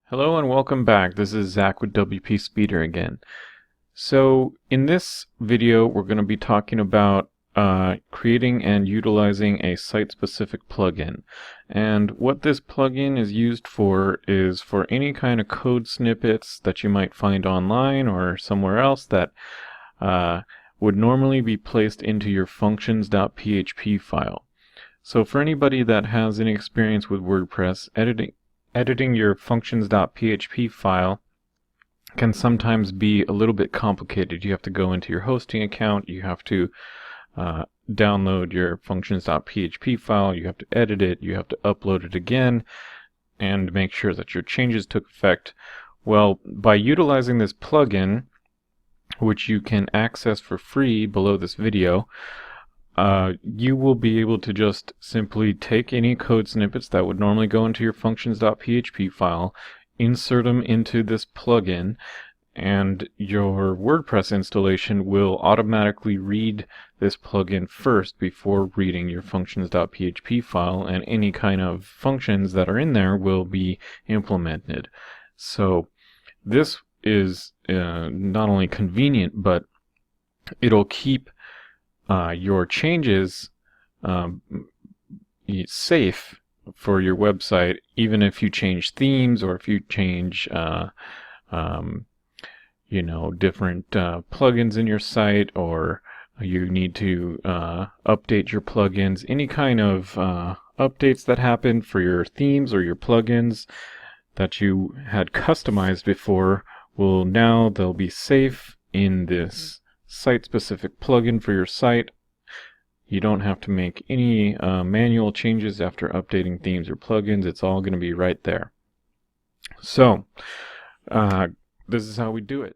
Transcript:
Hello and welcome back. This is Zach with WP Speeder again. So in this video we're going to be talking about creating and utilizing a site-specific plugin. And what this plugin is used for is for any kind of code snippets that you might find online or somewhere else that would normally be placed into your functions.php file. So for anybody that has any experience with WordPress, editing your functions.php file can sometimes be a little bit complicated. You have to go into your hosting account, you have to download your functions.php file, you have to edit it, you have to upload it again, and make sure that your changes took effect. Well, by utilizing this plugin, which you can access for free below this video, you will be able to just simply take any code snippets that would normally go into your functions.php file, insert them into this plugin, and your WordPress installation will automatically read this plugin first before reading your functions.php file, and any kind of functions that are in there will be implemented. So this is not only convenient, but it'll keep your changes safe for your website, even if you change themes or if you change different plugins in your site, or you need to update your plugins. Any kind of updates that happen for your themes or your plugins that you had customized before they'll be safe in this site-specific plugin for your site. You don't have to make any manual changes after updating themes or plugins. It's all going to be right there. So this is how we do it.